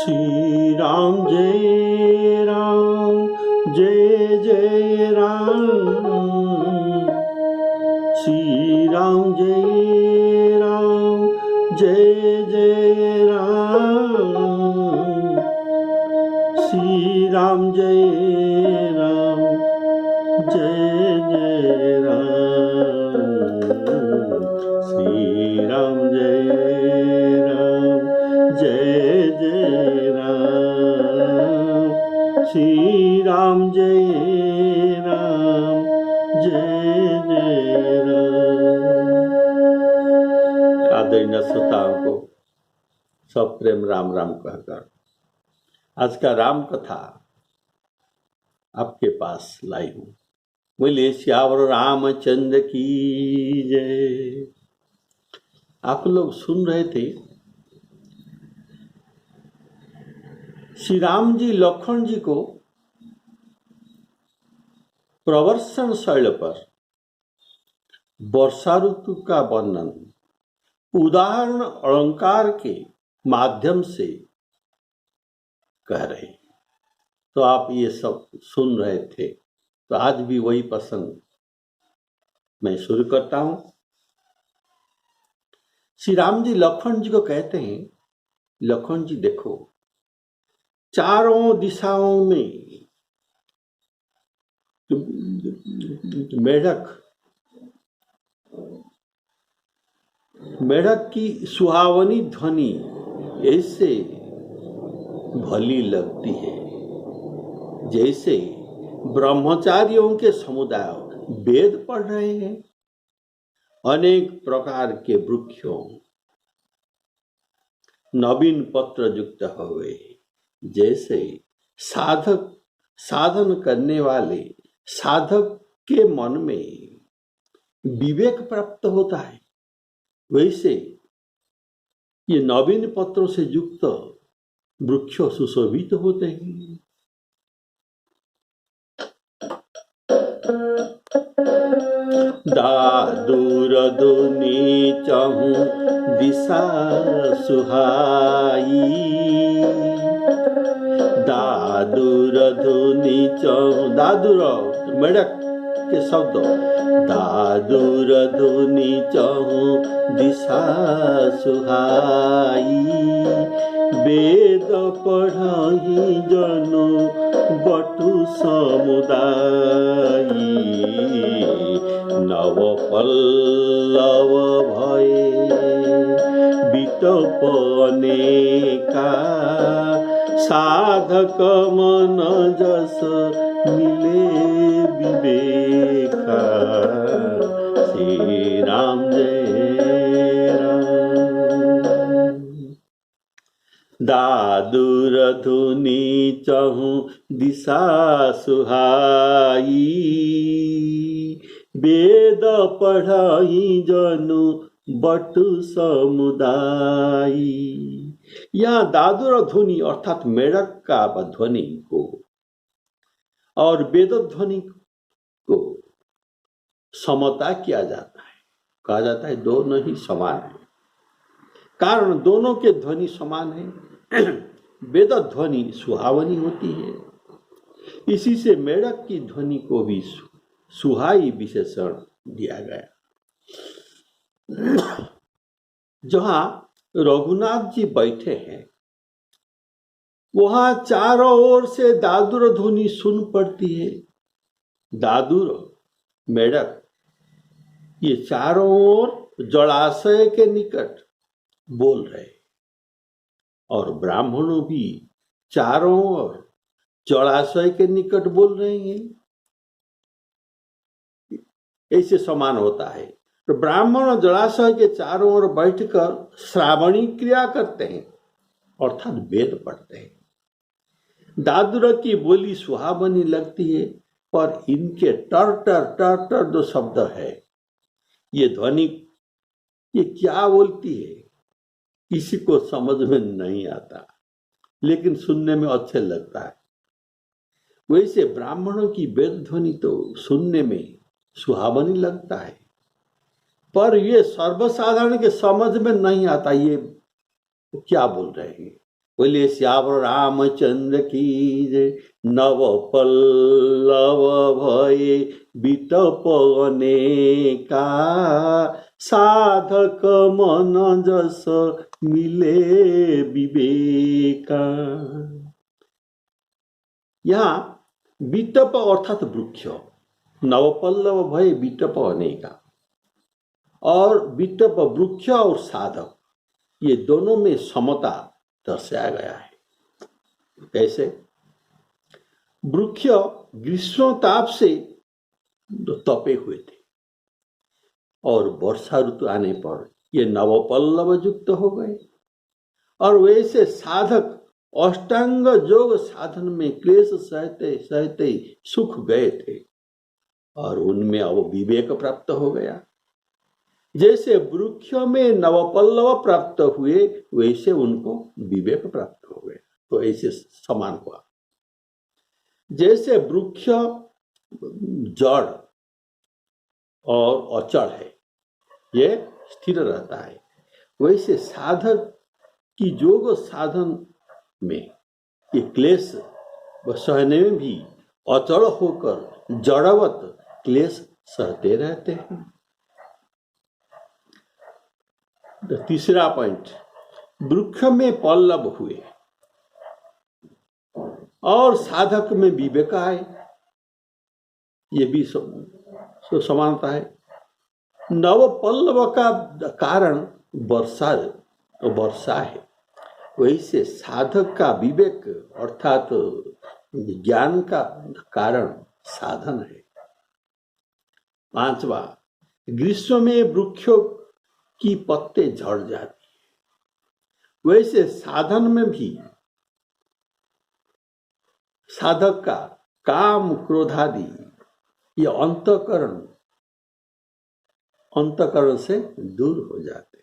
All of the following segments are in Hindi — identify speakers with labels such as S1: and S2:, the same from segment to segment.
S1: श्री राम जय जय राम। श्री राम जय जय राम। श्री राम जय जय राम। श्री राम जय जय राम। श्री राम जय जय राम। आदरणीय श्रोताओं को सब प्रेम राम राम कहकर आज का राम कथा आपके पास लाई हूं। बोलिए श्यावर रामचंद्र की जय। आप लोग सुन रहे थे श्री राम जी लक्ष्मण जी को प्रवर्सन शैल पर वर्षा ऋतु का वर्णन उदाहरण अलंकार के माध्यम से कह रहे। तो आप ये सब सुन रहे थे, तो आज भी वही प्रसंग मैं शुरू करता हूं। श्री राम जी लक्ष्मण जी को कहते हैं, लक्ष्मण जी देखो, चारों दिशाओं में मेढक की सुहावनी ध्वनि ऐसे भली लगती है जैसे ब्रह्मचारियों के समुदाय वेद पढ़ रहे हैं। अनेक प्रकार के वृक्षों नवीन पत्र युक्त हुए जैसे साधन करने वाले साधक के मन में विवेक प्राप्त होता है, वैसे ये नवीन पत्रों से युक्त वृक्ष सुशोभित होते हैं। दादुर दुनी चहु दिशा सुहाई। दादुर धुनी चहु, दादुर मेढक के शब्द, दादुर धुनी चहु दिशा सुहाई। वेद पढ़हि जनु बटु समुदायी। नव पल्लव भये बिटप अनेका। साधक मन जस मिले विवेका। श्री राम जय राम। दादुर धुनी चहु दिशा सुहाई। वेद पढ़हि जनु बटु समुदायी। यहाँ दादुर ध्वनि अर्थात मेढक का ध्वनि को और वेद ध्वनि को समता किया जाता है। कहा जाता है दोनों ही समान है, कारण दोनों के ध्वनि समान है। वेद ध्वनि सुहावनी होती है, इसी से मेढक की ध्वनि को भी सुहाई विशेषण दिया गया। जहां रघुनाथ जी बैठे हैं वहां चारों ओर से दादुर ध्वनि सुन पड़ती है। दादुर मेढक ये चारों ओर जलाशय के निकट बोल रहे और ब्राह्मणों भी चारों ओर जलाशय के निकट बोल रहे हैं। ऐसे समान होता है। तो ब्राह्मण जलाशय के चारों ओर बैठकर श्रावणी क्रिया करते हैं अर्थात वेद पढ़ते हैं। दादुर की बोली सुहावनी लगती है, पर इनके टर टर टर टर जो शब्द है, ये ध्वनि ये क्या बोलती है किसी को समझ में नहीं आता, लेकिन सुनने में अच्छे लगता है। वैसे ब्राह्मणों की वेद ध्वनि तो सुनने में सुहावनी लगता है, पर ये सर्वसाधारण के समझ में नहीं आता ये क्या बोल रहे हैं। बोलिए श्यावर रामचंद्र की जय। नव पल्लव भये बिटप अनेका, साधक मन जस मिले विवेका। यहाँ बिटप अर्थात वृक्ष, नवपल्लव भय बिटप अनेका, और बिटप वृक्ष और साधक, ये दोनों में समता दर्शाया गया है। कैसे? वृक्ष ग्रीष्म ताप से तपे हुए थे और वर्षा ऋतु आने पर ये नवपल्लव युक्त हो गए, और वैसे साधक अष्टांग योग साधन में क्लेश सहते सहते सुख गए थे और उनमें अब विवेक प्राप्त हो गया। जैसे वृक्ष में नवपल्लव प्राप्त हुए वैसे उनको विवेक प्राप्त हो गया, तो ऐसे समान हुआ। जैसे वृक्ष जड़ और अचल है, ये स्थिर रहता है, वैसे साधक की योग साधन में ये क्लेश सहने में भी अचल होकर जड़वत क्लेश सहते रहते हैं। तीसरा पॉइंट, वृक्ष में पल्लव हुए और साधक में विवेक आए, ये भी समानता है। नव पल्लव का कारण वर्षा है, वैसे साधक का विवेक अर्थात ज्ञान का कारण साधन है। पांचवा, ग्रीष्म में वृक्षों की पत्ते झड़ जाती है, वैसे साधन में भी साधक का काम क्रोधादि ये अंतकरण से दूर हो जाते।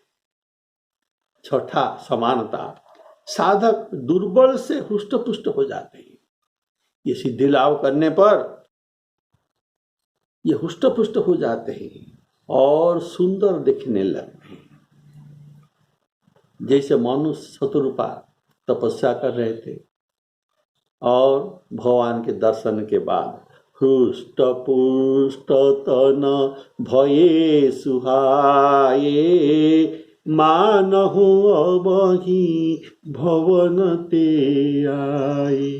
S1: छठा समानता, साधक दुर्बल से हुष्ट पुष्ट हो जाते हैं। ये सिद्धि लाभ करने पर ये हुष्ट पुष्ट हो जाते हैं और सुंदर दिखने लगते हैं। जैसे मनुष्य शतरूपा तपस्या कर रहे थे और भगवान के दर्शन के बाद हृष्ट पुष्ट तन भये सुहाये, मानहु अबहि भवन ते आए।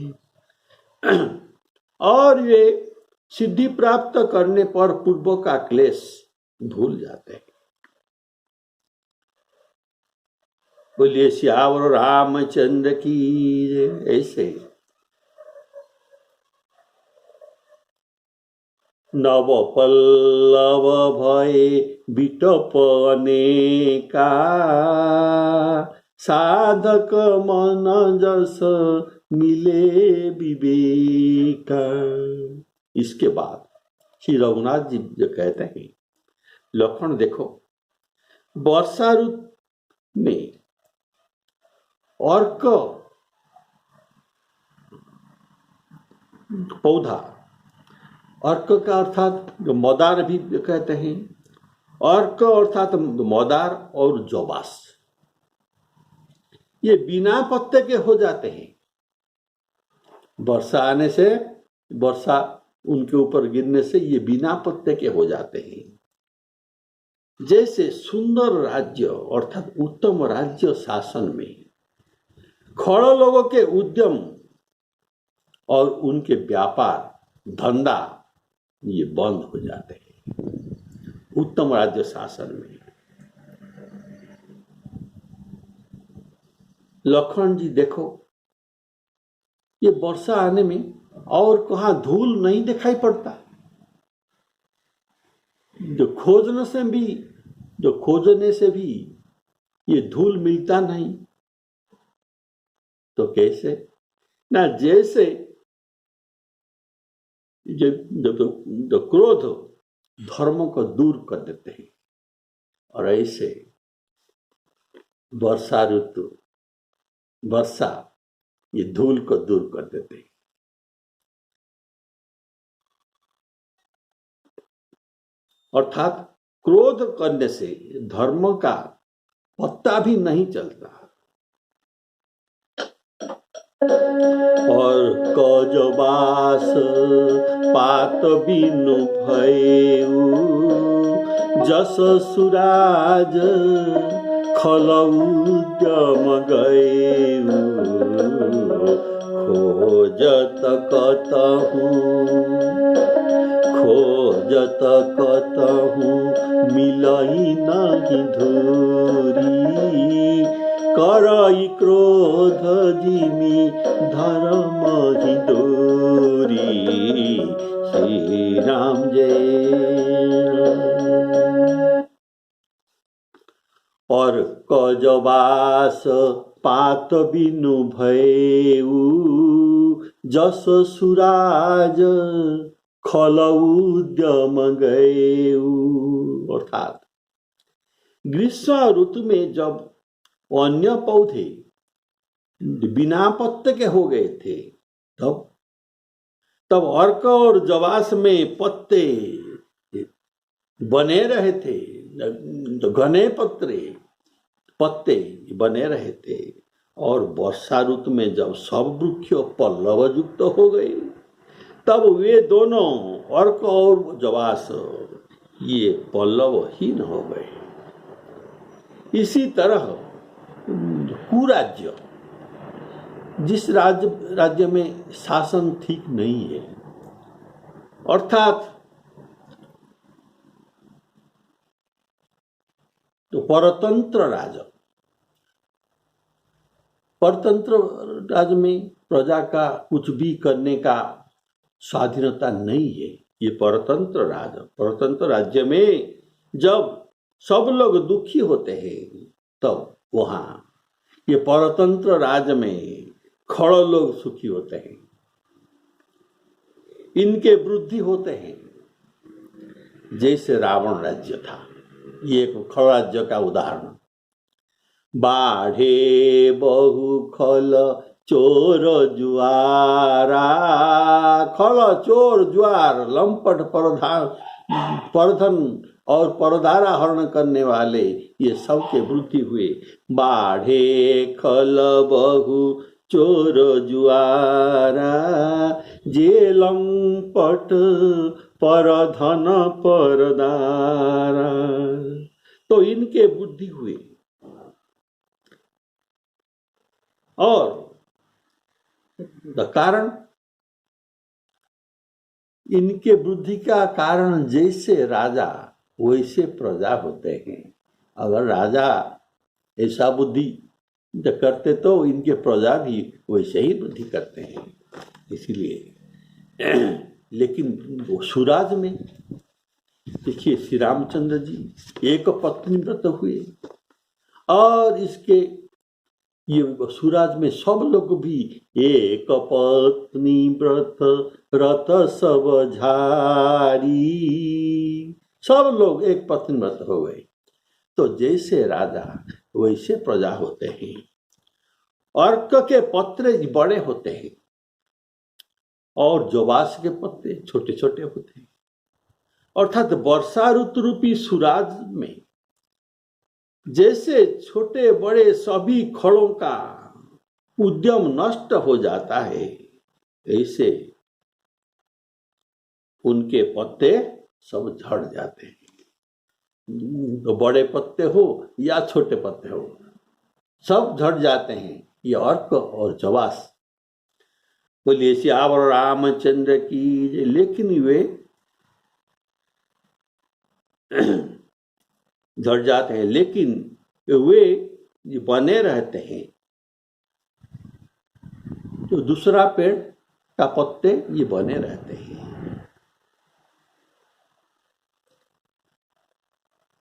S1: और वे सिद्धि प्राप्त करने पर पूर्व का क्लेश भूल जाते हैं। बोलिए श्यावर रामचंद्र की। ऐसे नव पल्लव भये बिटप अनेका, साधक मन जस मिले विवेका। इसके बाद श्री रघुनाथ जी जो कहते हैं, लक्षण देखो, वर्षा ऋतु में अर्क पौधा, अर्क का अर्थात जो मदार भी कहते हैं, अर्क अर्थात मदार और जोबास, ये बिना पत्ते के हो जाते हैं। वर्षा आने से, वर्षा उनके ऊपर गिरने से ये बिना पत्ते के हो जाते हैं। जैसे सुंदर राज्य अर्थात उत्तम राज्य शासन में खड़ लोगों के उद्यम और उनके व्यापार धंधा ये बंद हो जाते हैं। उत्तम राज्य शासन में लखन जी देखो, ये वर्षा आने में और कहाँ धूल नहीं दिखाई पड़ता, जो खोजने से भी ये धूल मिलता नहीं, तो कैसे ना, जैसे जो क्रोध धर्म को दूर कर देते हैं, और ऐसे वर्षा ऋतु, वर्षा ये धूल को दूर कर देते हैं। अर्थात क्रोध करने से धर्म का पत्ता भी नहीं चलता। और कजबास पात बिनु भयऊ जस सुराज खलउद्यम गयऊ खोजत कतहु मिलई नहीं धूरी करई क्रोध जिमी धर्म ही दूरी श्री राम जय और कजबास पात बिनु भयऊ जस सुराज खलउद्यम गयऊ। अर्थात ग्रीष्म ऋतु में जब अन्य पौधे बिना पत्ते के हो गए थे तब अर्क और जवास में पत्ते बने रहे थे, घने पत्ते बने रहे थे। और वर्षा ऋतु में जब सब वृक्ष पल्लव युक्त हो गए तब वे दोनों अर्क और जवास ये पल्लवहीन हो गए। इसी तरह कुराज्य, जिस राज्य में शासन ठीक नहीं है, अर्थात तो परतंत्र राज में प्रजा का कुछ भी करने का स्वाधीनता नहीं है। ये परतंत्र राज्य में जब सब लोग दुखी होते हैं तब वहां ये परतंत्र राज में खड़ लोग सुखी होते हैं, इनके वृद्धि होते हैं। जैसे रावण राज्य था, ये एक खड़ राज्य का उदाहरण। बाढ़े बहु खल चोर जुआरा, खल चोर जुआर लंपट परधन और परदारा हरण करने वाले ये सब के वृद्धि हुए। बाढ़े खल बहु चोर जुआरा जे लंपट परधन परदारा, तो इनके बुद्धि हुए। और कारण इनके बुद्धि का कारण जैसे राजा वैसे प्रजा होते हैं। अगर राजा ऐसा बुद्धि करते तो इनके प्रजा भी वैसे ही बुद्धि करते हैं। इसीलिए लेकिन वो सुराज में देखिए श्री रामचंद्र जी एक पत्नी व्रत हुए और इसके ये सुराज में सब लोग भी एक पत्नी व्रत सब झारी, सब लोग एक पत्नी व्रत हो गए। तो जैसे राजा वैसे प्रजा होते हैं। अर्क के पत्ते बड़े होते हैं और जवास के पत्ते छोटे छोटे होते हैं। अर्थात वर्षा ऋतु रूपी सुराज में जैसे छोटे बड़े सभी खड़ों का उद्यम नष्ट हो जाता है, ऐसे उनके पत्ते सब झड़ जाते हैं। तो बड़े पत्ते हो या छोटे पत्ते हो, सब झड़ जाते हैं। ये अर्क और जवास। बोलिए सियावर रामचंद्र की। लेकिन वे झड़ जाते हैं, लेकिन वे बने रहते हैं। तो दूसरा पेड़ का पत्ते ये बने रहते हैं।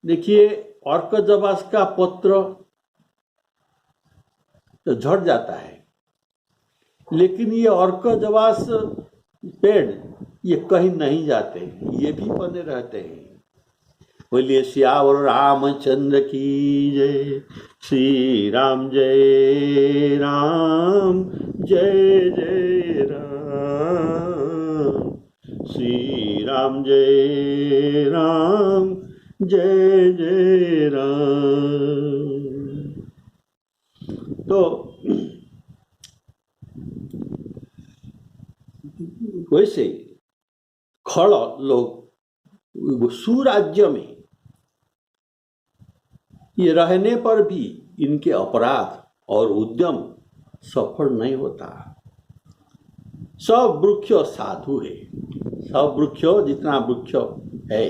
S1: देखिए अर्क जवास का पत्र तो झड़ जाता है, लेकिन ये अर्क जवास पेड़ ये कहीं नहीं जाते, ये भी बने रहते हैं। बोलिए सियावर रामचंद्र की जय। श्री राम जय राम, जय जय राम। श्री राम जय राम, जय जय राम। तो वैसे खड़ लोग सुराज्य में ये रहने पर भी इनके अपराध और उद्यम सफल नहीं होता। सब वृक्ष साधु है, सब वृक्ष जितना वृक्ष है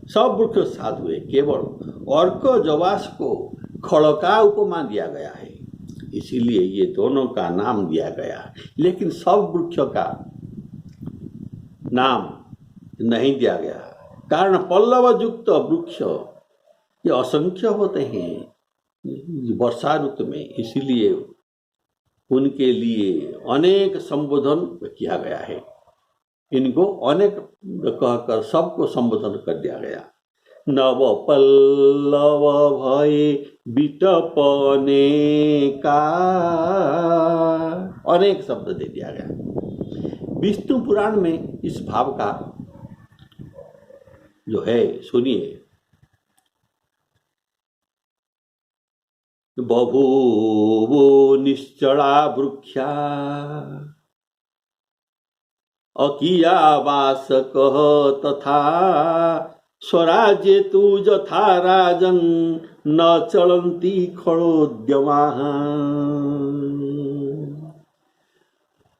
S1: सब वृक्ष साधु है। केवल अर्क जवास को खड़ का उपमा दिया गया है, इसीलिए ये दोनों का नाम दिया गया, लेकिन सब वृक्ष का नाम नहीं दिया गया। कारण पल्लव युक्त वृक्ष ये असंख्य होते हैं वर्षा ऋतु में, इसीलिए उनके लिए अनेक संबोधन किया गया है। इनको अनेक कहकर सबको संबोधन कर दिया गया। नव पल्लव भये बिटपने का अनेक शब्द दे दिया गया। विष्णु पुराण में इस भाव का जो है सुनिए। बभूवो निश्चला वृक्षा अकिया वासकः तथा स्वराज्ये तु यथा राजन् न चलन्ति खड़ोद्यमाः।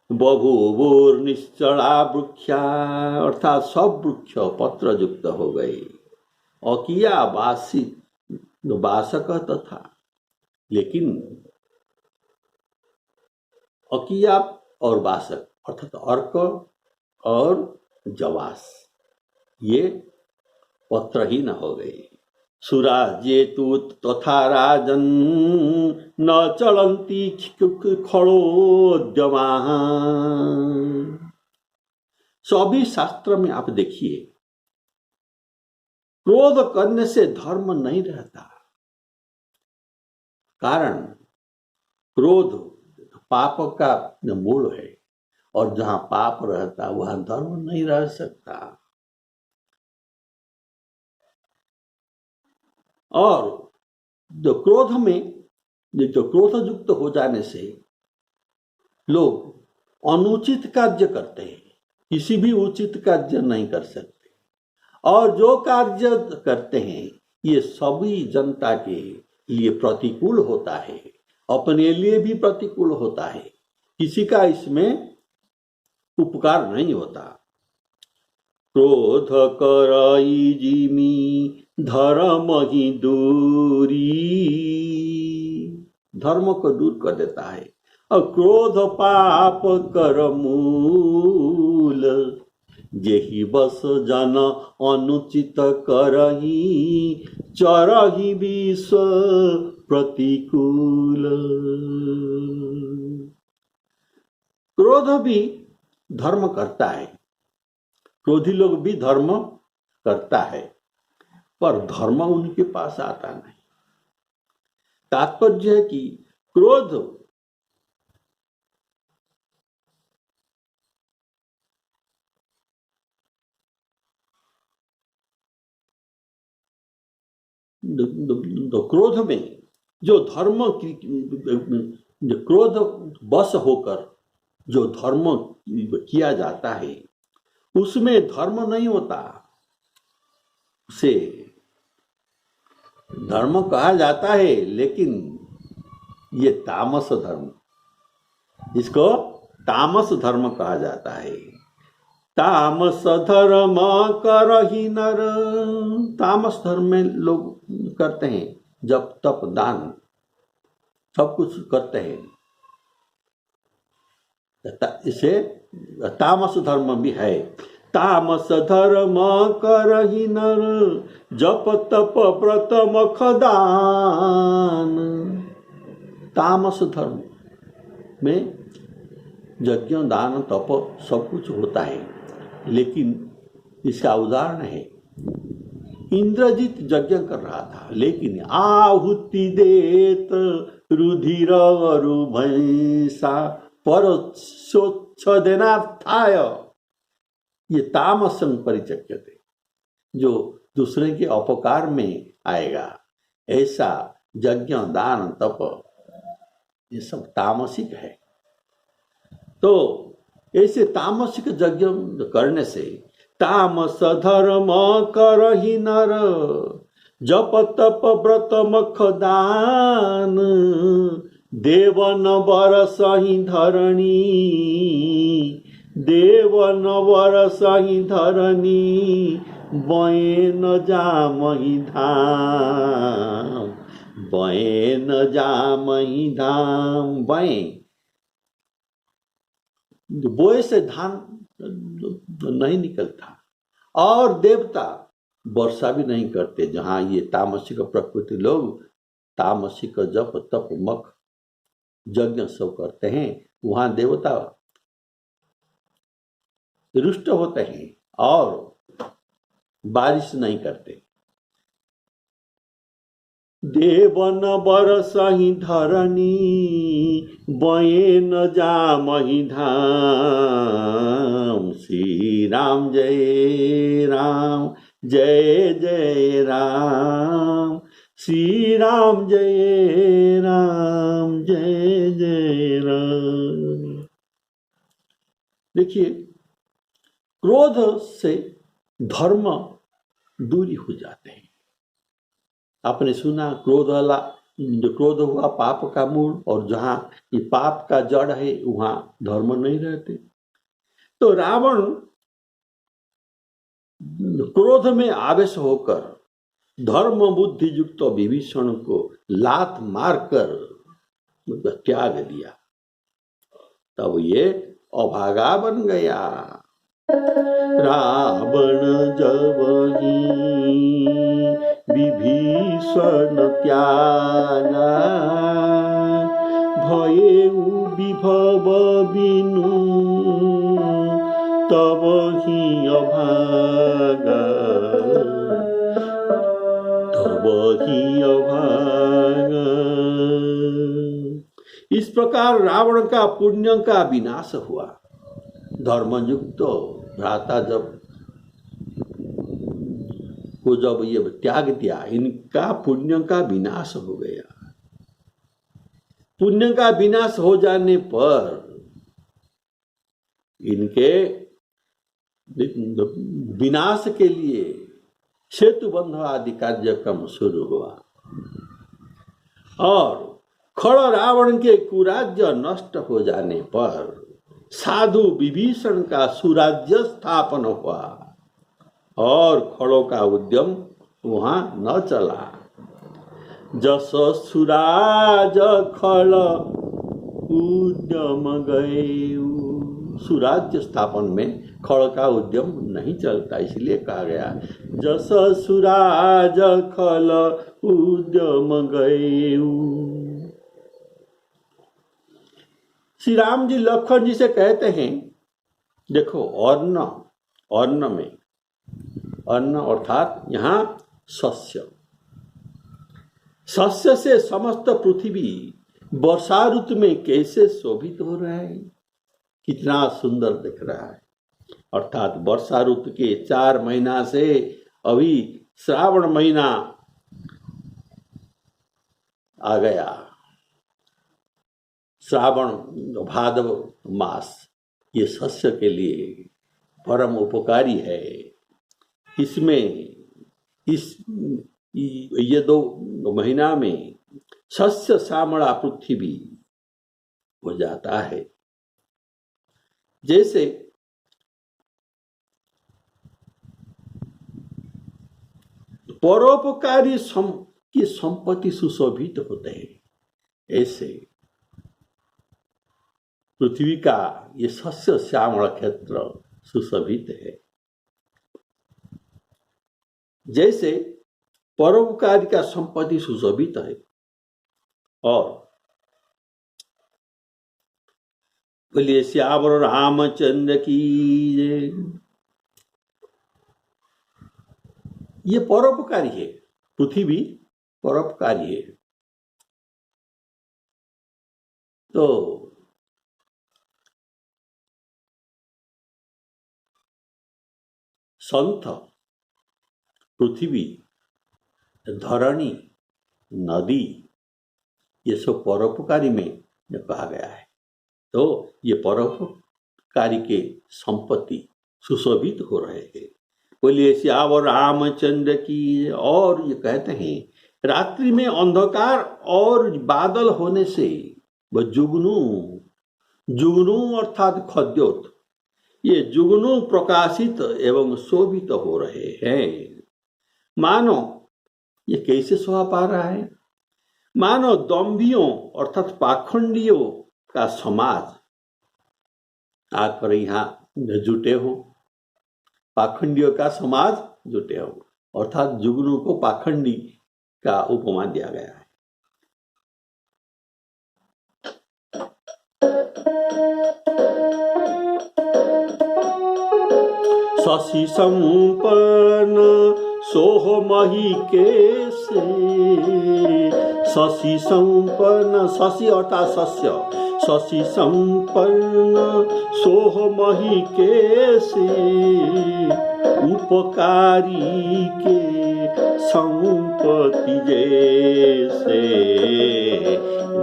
S1: बभूवोर्निश्चला वृक्षा अर्थात सब वृक्ष पत्र युक्त हो गए। अकिया वासक तथा, लेकिन अकिया और वासक अर्थात अर्क और जवास ये पत्रहीन हो गए। सुराज्ये तु तथा राजन् न चलन्ति खड़ोद्यमाः। सभी शास्त्र में आप देखिए, क्रोध करने से धर्म नहीं रहता। कारण क्रोध पाप का मूल है, और जहां पाप रहता वहां धर्म नहीं रह सकता। और जो क्रोध में जो क्रोध युक्त हो जाने से लोग अनुचित कार्य करते हैं, किसी भी उचित कार्य नहीं कर सकते। और जो कार्य करते हैं ये सभी जनता के लिए प्रतिकूल होता है, अपने लिए भी प्रतिकूल होता है, किसी का इसमें उपकार नहीं होता। क्रोध करई जिमी धर्म ही दूरी, धर्म को दूर कर देता है। और क्रोध पाप कर मूल, जेहि बस जन अनुचित करही चरही विश्व प्रतिकूल। क्रोध भी धर्म करता है, क्रोधी लोग भी धर्म करता है, पर धर्म उनके पास आता नहीं। तात्पर्य है कि क्रोध क्रोध में जो धर्म जो क्रोध बस होकर जो धर्म किया जाता है उसमें धर्म नहीं होता, उसे धर्म कहा जाता है, लेकिन ये तामस धर्म, इसको तामस धर्म कहा जाता है। तामस धर्म करहि नर, तामस धर्म में लोग करते हैं जप तप दान सब कुछ करते हैं, इसे तामस धर्म भी है। तामस धर्म करहि नर जप तप व्रत मख दान। तामस धर्म में यज्ञ दान तप सब कुछ होता है, लेकिन इसका उदाहरण है इंद्रजीत यज्ञ कर रहा था, लेकिन आहुति देत रुधिर अरु भैंसा पर स्वच्छ देनार्थाय, ये तामसं परिचक्यते, जो दूसरे के अपकार में आएगा, ऐसा यज्ञ दान तप ये सब तामसिक है। तो ऐसे तामसिक यज्ञ करने से तामस धर्म करहि नर, जप तप व्रत मख दान, देवन बरसहि धरणी, देवन बरसहि धरणी, बये न जामहि धाम, बये न जामहि धाम। बये बोए से धान नहीं निकलता, और देवता वर्षा भी नहीं करते। जहां ये तामसिक प्रकृति लोग तामसिक जप तप मख यज्ञ सब करते हैं, वहां देवता रुष्ट होते हैं और बारिश नहीं करते। देवन बरसहि धरणी, बये न जामहि धाम। श्री राम जय राम, जय जय राम। श्री राम जय राम, जय जय राम। देखिए, क्रोध से धर्म दूरी हो जाते हैं। आपने सुना क्रोध वाला, जो क्रोध हुआ पाप का मूल, और जहां ये पाप का जड़ है वहां धर्म नहीं रहते। तो रावण क्रोध में आवेश होकर धर्म बुद्धि युक्त विभीषण को लात मारकर त्याग दिया, तब ये अभागा बन गया। रावण जबहि विभीषण त्यागा, भयेउ विभव बिनु, तब ही अभागा, तब ही अभागा। इस प्रकार रावण का पुण्य का विनाश हुआ। धर्मयुक्त भ्राता जब ये त्याग दिया, इनका पुण्य का विनाश हो गया। पुण्य का विनाश हो जाने पर इनके विनाश के लिए सेतु बंध आदि कार्यक्रम शुरू हुआ, और खड़ रावण के कुराज्य नष्ट हो जाने पर साधु विभीषण का सुराज्य स्थापन हुआ, और खड़ों का उद्यम वहां न चला। जस सुराज खल उद्यम गए, सुराज्य स्थापन में खड़ का उद्यम नहीं चलता, इसलिए कहा गया जस सुराज खल उद्यम गए। श्री राम जी लक्ष्मण जी से कहते हैं, देखो अन्न में, अन्न अर्थात यहाँ शस्य, शस्य से समस्त पृथ्वी वर्षा ऋतु में कैसे शोभित हो रहा है, कितना सुंदर दिख रहा है। अर्थात वर्षा ऋतु के 4 महीना से अभी श्रावण महीना आ गया। श्रावण भादव मास ये शस्य के लिए परम उपकारी है। इसमें ये 2 महीना में शस्य श्यामला पृथ्वी हो जाता है। जैसे परोपकारी की संपत्ति सुशोभित होते हैं, ऐसे पृथ्वी का ये शस्य श्यामल क्षेत्र सुशोभित है। जैसे परोपकारी का संपत्ति सुशोभित है, और बोलिए श्यावर रामचंद्र की जय। ये परोपकारी है, पृथ्वी परोपकारी है। तो संत, पृथ्वी, धरणी, नदी, ये सब परोपकारी में कहा गया है। तो ये परोपकारी कार्य के संपत्ति सुशोभित हो रहे हैं। बोलिए सियावर रामचंद्र की। और ये कहते हैं रात्रि में अंधकार और बादल होने से वह जुगनू अर्थात खद्योत, ये जुगनू प्रकाशित एवं शोभित हो रहे हैं। मानो ये कैसे शोभा पा रहा है? मानो दम्भियों अर्थात पाखंडियों का समाज आकर यहाँ जुटे हो, पाखंडियों का समाज जुटे हो, अर्थात जुगनू को पाखंडी का उपमा दिया गया है। शशि संपन्न सोह मही केसे, शशि संपन्न, शशि अर्थात शस्य, शशि संपन्न सोह मही केसे, उपकारी के संपत्ति जैसे,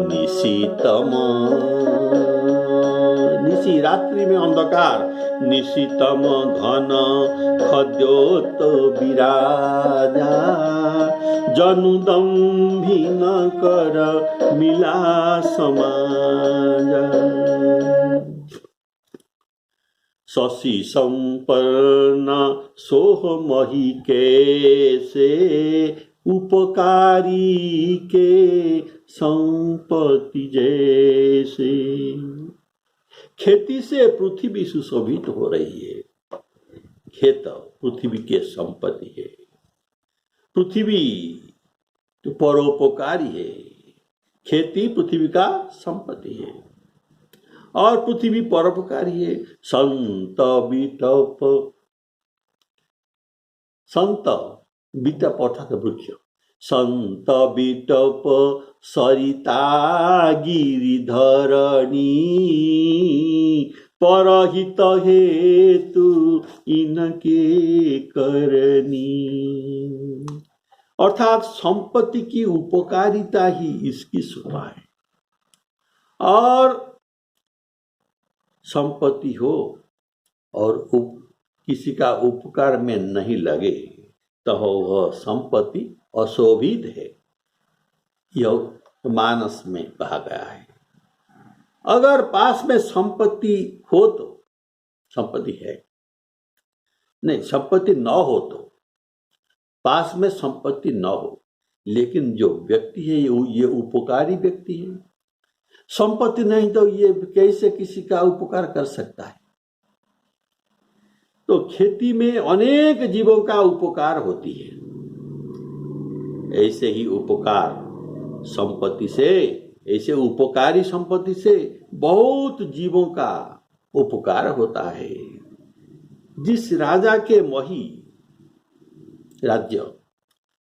S1: निशितम, निशि रात्रि में अंधकार, निशितम धन खद्योत विराजा, जनुदम्भि न कर मिला समाज। शशि संपन्न सोह मही कैसे, उपकारी के संपत्ति जैसे। खेती से पृथ्वी सुशोभित हो रही है। खेत पृथ्वी के संपत्ति है, पृथ्वी तो परोपकारी है, खेती पृथ्वी का संपत्ति है और पृथ्वी परोपकारी है। संत विटप, संत विटप अर्थात वृक्ष, संत विटप सरिता गिरिधरणी, परहित हेतु इनके करनी। अर्थात संपत्ति की उपकारिता ही इसकी शोभा है। और संपत्ति हो और किसी का उपकार में नहीं लगे तो वह संपत्ति अशोभित है, यह मानस में कहा गया है। अगर पास में संपत्ति हो तो संपत्ति है, नहीं संपत्ति न हो तो पास में संपत्ति न हो, लेकिन जो व्यक्ति है ये उपकारी व्यक्ति है। संपत्ति नहीं तो ये कैसे किसी का उपकार कर सकता है? तो खेती में अनेक जीवों का उपकार होती है, ऐसे ही उपकार संपत्ति से, ऐसे उपकारी संपत्ति से बहुत जीवों का उपकार होता है। जिस राजा के मही राज्य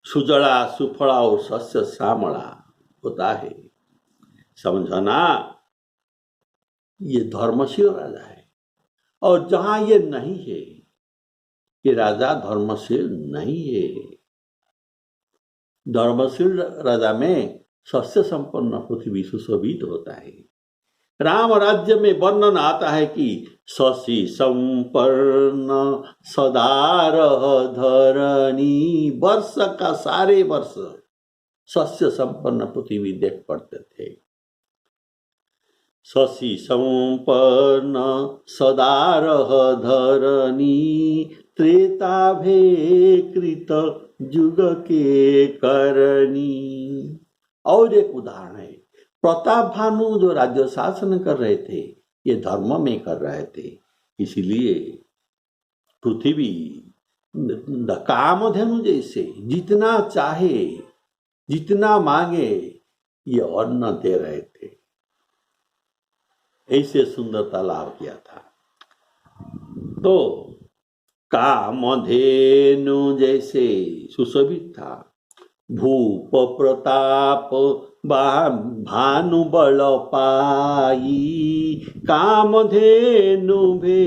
S1: सुजला सुफला और सस्य श्यामला होता है, समझना ये धर्मशील राजा है। और जहां ये नहीं है, ये राजा धर्मशील नहीं है। धर्मशील राजा में सस्य संपन्न पृथ्वी सुशोभित होता है। राम राज्य में वर्णन आता है कि शशि संपन्न सदारह धरणी, वर्ष का सारे वर्ष सस्य संपन्न पृथ्वी देख पड़ते थे। शशि संपन्न सदारह धरणी, त्रेता भे कृत जुग के करणी। और एक उदाहरण है, प्रताप भानु जो राज्य शासन कर रहे थे, ये धर्म में कर रहे थे, इसीलिए पृथ्वी कामधेनु जैसे जितना चाहे जितना मांगे ये अन्न दे रहे थे, ऐसे सुंदरता लाभ किया था। तो कामधेनु जैसे सुशोभित था। भूप प्रताप भानु बल पाई, कामधेनु भे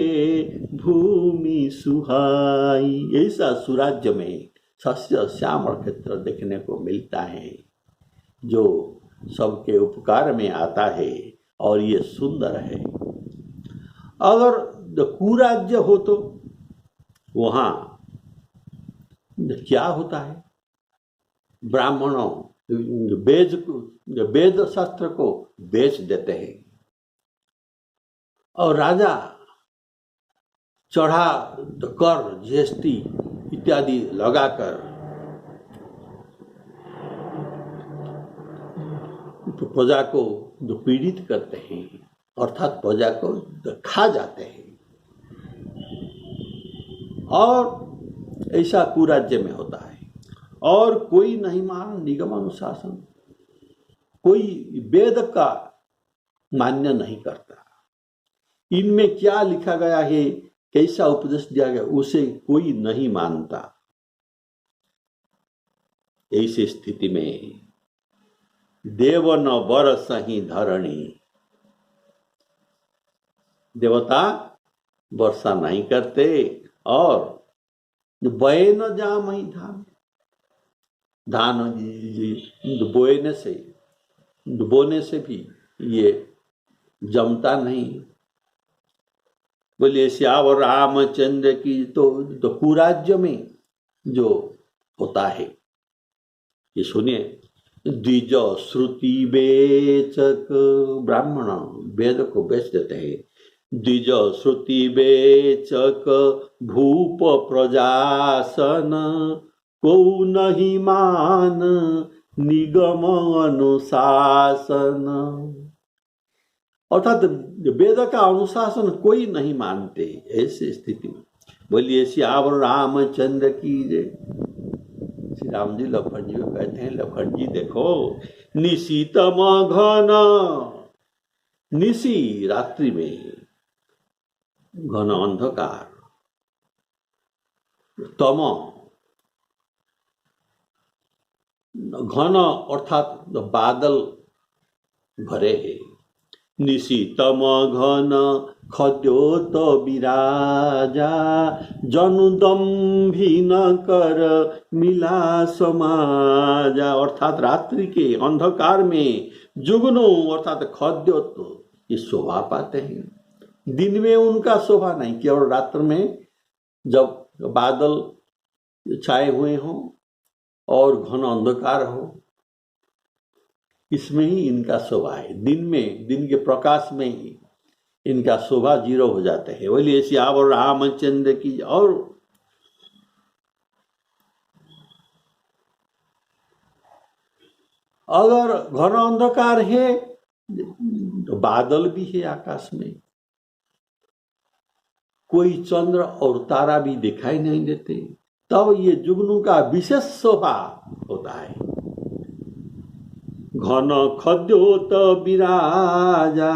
S1: भूमि सुहाई। ऐसा सुराज्य में सस्य श्यामल क्षेत्र देखने को मिलता है, जो सबके उपकार में आता है और ये सुंदर है। अगर कुराज्य हो तो वहां क्या होता है, ब्राह्मणों वेद शास्त्र को बेच देते हैं और राजा चढ़ा कर जीएसटी इत्यादि लगाकर प्रजा को जो पीड़ित करते हैं, अर्थात प्रजा को खा जाते हैं। और ऐसा कुराज्य में होता है और कोई नहीं मान निगम अनुशासन, कोई वेद का मान्य नहीं करता। इनमें क्या लिखा गया है, कैसा उपदेश दिया गया, उसे कोई नहीं मानता। ऐसी स्थिति में देव न बरसहि धरणी, देवता वर्षा नहीं करते और बय न जामहि धान, धान बोने से भी ये जमता नहीं। बोलिए श्यावर रामचंद्र की। तो कुराज्य में जो होता है ये सुनिए, द्विज श्रुति बेचक, ब्राह्मण वेद को बेच देते हैं। द्विज श्रुति बेचक भूप प्रजासन, को नहीं मान निगम अनुशासन। अर्थात वेद का अनुशासन कोई नहीं मानते। ऐसी स्थिति में बोलिए श्यावर रामचंद्र की जय। श्री राम जी लखन जी को कहते हैं, लखन जी देखो, निशीतम घन, निशी रात्रि में घन अंधकार, तम घन अर्थात बादल भरे है। निशीतम घन खद्योत विराजा, जनु दम्भी न कर मिला समाजा। अर्थात रात्रि के अंधकार में जुगनू अर्थात खद्योत ये शोभा पाते हैं। दिन में उनका शोभा नहीं, केवल रात्र में जब बादल छाए हुए हों और घन अंधकार हो, इसमें ही इनका शोभा है। दिन में, दिन के प्रकाश में ही इनका शोभा जीरो हो जाते हैं। बोलिए श्यावर रामचंद्र की। और अगर घन अंधकार है तो बादल भी है आकाश में, कोई चंद्र और तारा भी दिखाई नहीं देते, तब ये जुगनू का विशेष शोभा होता है। घन खद्योत विराजा।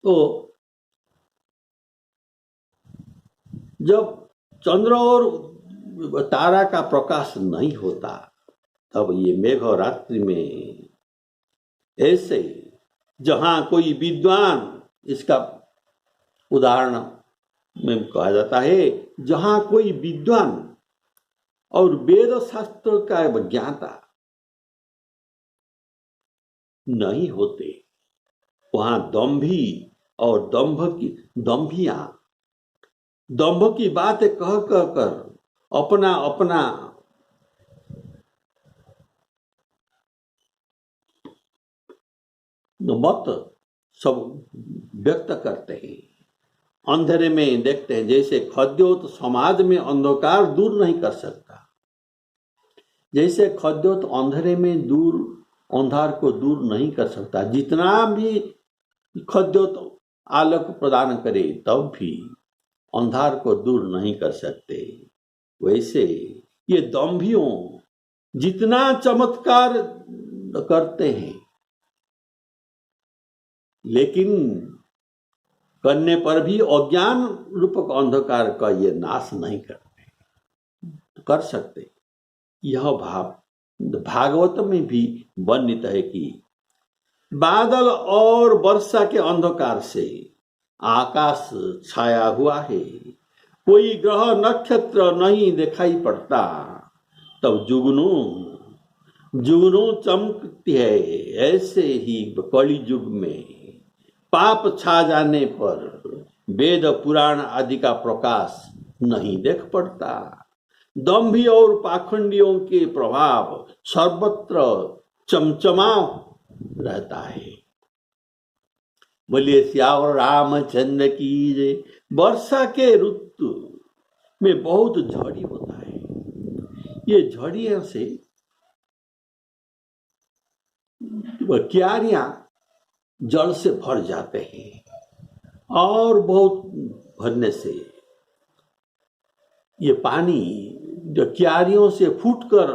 S1: तो जब चंद्र और तारा का प्रकाश नहीं होता, तब ये मेघ रात्रि में ऐसे, जहां कोई विद्वान, इसका उदाहरण में कहा जाता है, जहां कोई विद्वान और वेद शास्त्र का ज्ञाता नहीं होते, वहां दंभी और दंभ की बातें कह कर अपना अपना मत सब व्यक्त करते हैं। अंधेरे में देखते हैं, जैसे खद्योत समाज में अंधकार दूर नहीं कर सकता, जैसे खद्योत अंधेरे में अंधार को दूर नहीं कर सकता। जितना भी खद्योत आलोक प्रदान करे तब भी अंधार को दूर नहीं कर सकते। वैसे ये दंभियों जितना चमत्कार करते हैं, लेकिन करने पर भी अज्ञान रूपक अंधकार का ये नाश नहीं कर सकते। यह भाव भागवत में भी वर्णित है कि बादल और वर्षा के अंधकार से आकाश छाया हुआ है, कोई ग्रह नक्षत्र नहीं दिखाई पड़ता, तब जुगनू जुगनू चमकती है, ऐसे ही कलि युग में पाप छा जाने पर वेद पुराण आदि का प्रकाश नहीं देख पड़ता। दंभी और पाखंडियों के प्रभाव सर्वत्र चमचमा रहता है। बोलिए श्यावर रामचंद्र की जय। वर्षा के ऋतु में बहुत झड़ी होता है। ये झड़ियों से क्यारियां जल से भर जाते हैं और बहुत भरने से ये पानी जो क्यारियों से फूटकर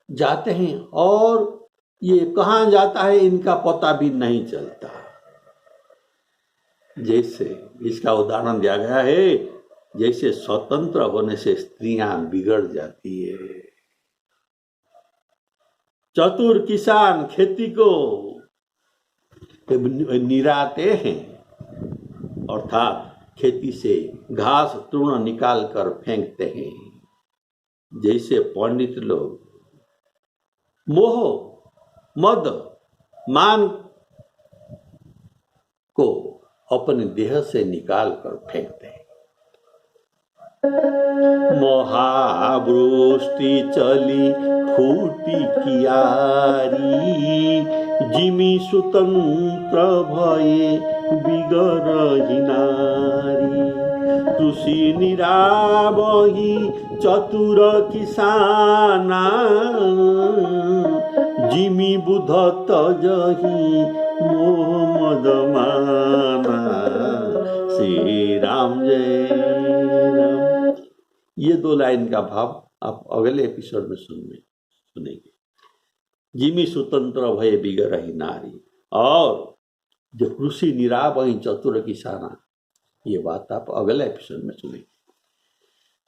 S1: जाते हैं और ये कहाँ जाता है इनका पता भी नहीं चलता। जैसे इसका उदाहरण दिया गया है, जैसे स्वतंत्र होने से स्त्रियां बिगड़ जाती है। चतुर किसान खेती को निराते हैं, अर्थात खेती से घास तृण निकाल कर फेंकते हैं। जैसे पंडित लोग मोह मद मान को अपने देह से निकाल कर फेंकते हैं। महावृष्टि चली फूटी कियारी, जिमी स्वतंत्र भये बिगरही नारी। कृषि निरावही चतुर किसाना, जिमी बुध तजही मोह मद माना। श्री राम जय राम। ये 2 लाइन का भाव आप अगले एपिसोड में सुनेंगे। जिमी स्वतंत्र भय बिगरही नारी और जो कृषि निरावही चतुर किसाना, ये बात आप अगले एपिसोड में सुनेंगे।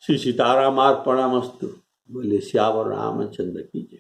S1: श्री सीताराम अर्पणमस्तु। बोले श्यावर रामचंद्र की जय।